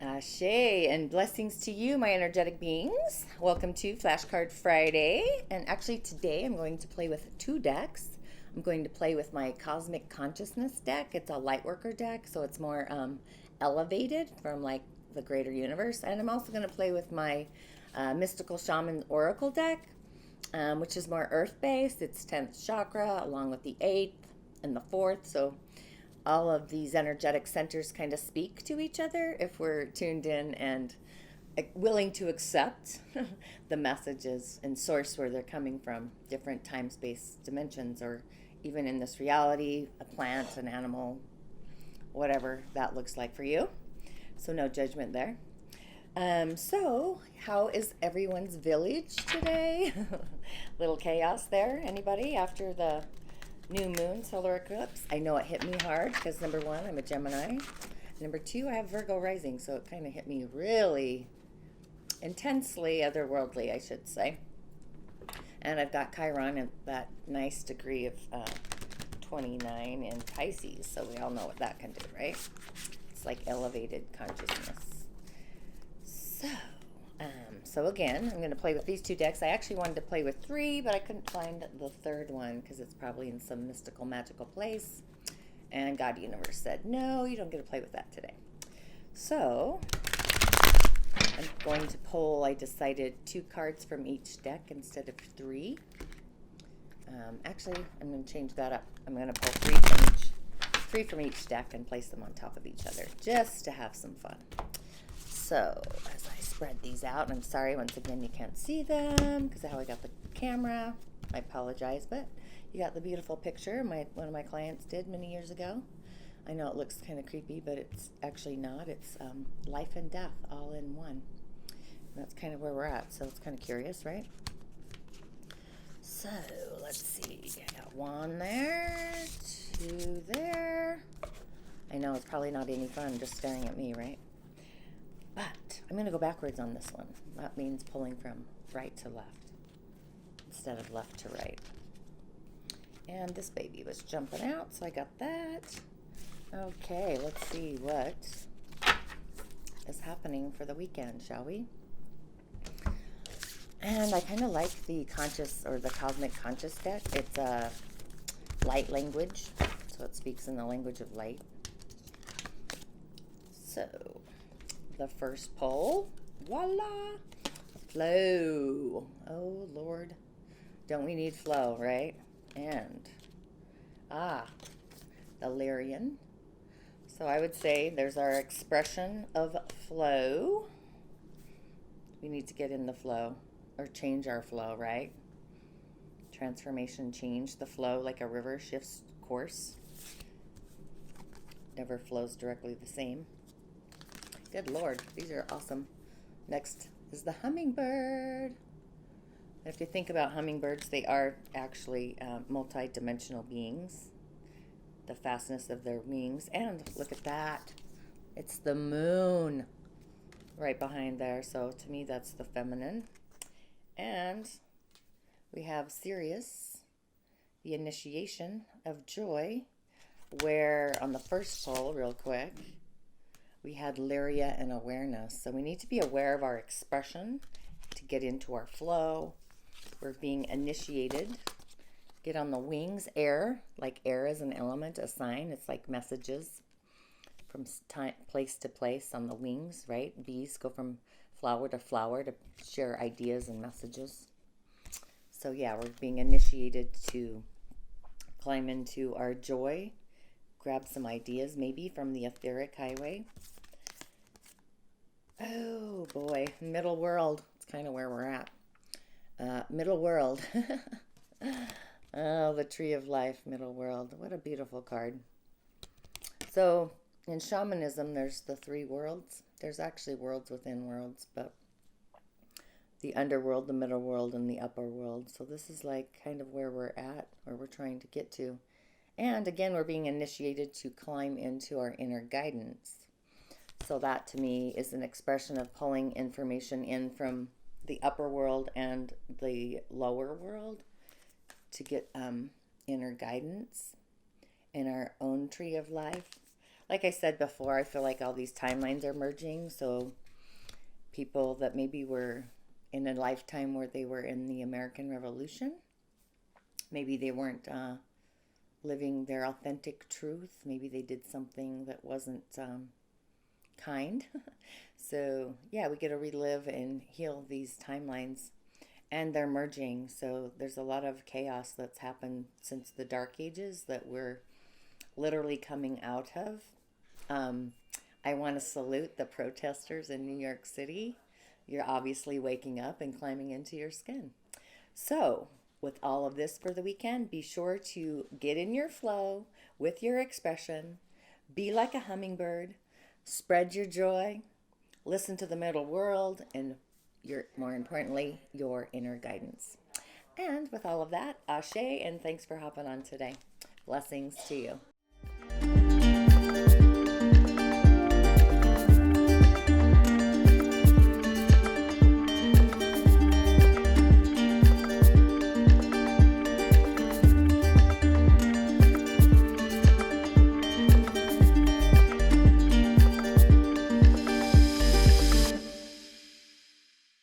Ashe and blessings to you, my energetic beings. Welcome to Flashcard Friday. And actually, today I'm going to play with two decks. I'm going to play with my Cosmic Consciousness deck. It's a Lightworker deck, so it's more elevated from like the greater universe. And I'm also going to play with my Mystical Shaman Oracle deck, which is more earth-based. It's 10th chakra, along with the 8th and the 4th. So all of these energetic centers kind of speak to each other if we're tuned in and willing to accept the messages and source where they're coming from, different time space dimensions, or even in this reality, a plant, an animal, whatever that looks like for you. So no judgment there. So how is everyone's village today? Little chaos there, anybody, after the new moon solar eclipse? I know it hit me hard because number one, I'm a Gemini. Number two, I have Virgo rising, so it kind of hit me really intensely otherworldly, I should say. And I've got Chiron at that nice degree of 29 in Pisces, so we all know what that can do, right? It's like elevated consciousness. So again, I'm going to play with these two decks. I actually wanted to play with three, but I couldn't find the third one because it's probably in some mystical, magical place. And God Universe said, no, you don't get to play with that today. So I'm going to pull, I decided, 2 cards from each deck instead of 3. Actually, I'm going to change that up. I'm going to pull 3 from each deck and place them on top of each other just to have some fun. So as I spread these out, and I'm sorry once again you can't see them because of how I got the camera. I apologize, but you got the beautiful picture one of my clients did many years ago. I know it looks kind of creepy, but it's actually not. It's life and death all in one. And that's kind of where we're at, so it's kind of curious, right? So let's see. I got 1 there, 2 there. I know it's probably not any fun just staring at me, right? But I'm going to go backwards on this one. That means pulling from right to left instead of left to right. And this baby was jumping out, so I got that. Okay, let's see what is happening for the weekend, shall we? And I kind of like the conscious or the cosmic conscious deck. It's a light language, so it speaks in the language of light. So the first pull, voila, flow. Oh Lord, don't we need flow, right? And the Lyrian. So I would say there's our expression of flow. We need to get in the flow or change our flow, right? Transformation, change the flow like a river shifts course. Never flows directly the same. Good Lord, these are awesome. Next is the hummingbird. If you think about hummingbirds, they are actually multi-dimensional beings. The fastness of their wings. And look at that. It's the moon right behind there. So to me, that's the feminine. And we have Sirius, the initiation of joy, where on the first pull, real quick, we had Lyria and awareness. So we need to be aware of our expression to get into our flow. We're being initiated. Get on the wings. Air, like air is an element, a sign. It's like messages from place to place on the wings, right? Bees go from flower to share ideas and messages. So yeah, we're being initiated to climb into our joy. Grab some ideas, maybe from the etheric highway. Oh boy, middle world. It's kind of where we're at. Middle world. Oh, the tree of life, middle world. What a beautiful card. So in shamanism, there's the 3 worlds. There's actually worlds within worlds, but the underworld, the middle world, and the upper world. So this is like kind of where we're at, where we're trying to get to. And again, we're being initiated to climb into our inner guidance. So that to me is an expression of pulling information in from the upper world and the lower world to get inner guidance in our own tree of life. like I said before, I feel like all these timelines are merging. So people that maybe were in a lifetime where they were in the American Revolution, maybe they weren't living their authentic truth. Maybe they did something that wasn't kind. So, yeah, we get to relive and heal these timelines. And they're merging. So, there's a lot of chaos that's happened since the Dark Ages that we're literally coming out of. Um, I want to salute the protesters in New York City. You're obviously waking up and climbing into your skin. So, with all of this for the weekend, be sure to get in your flow with your expression. Be like a hummingbird. Spread your joy. Listen to the middle world and more importantly, your inner guidance. And with all of that, ashe, and thanks for hopping on today. Blessings to you.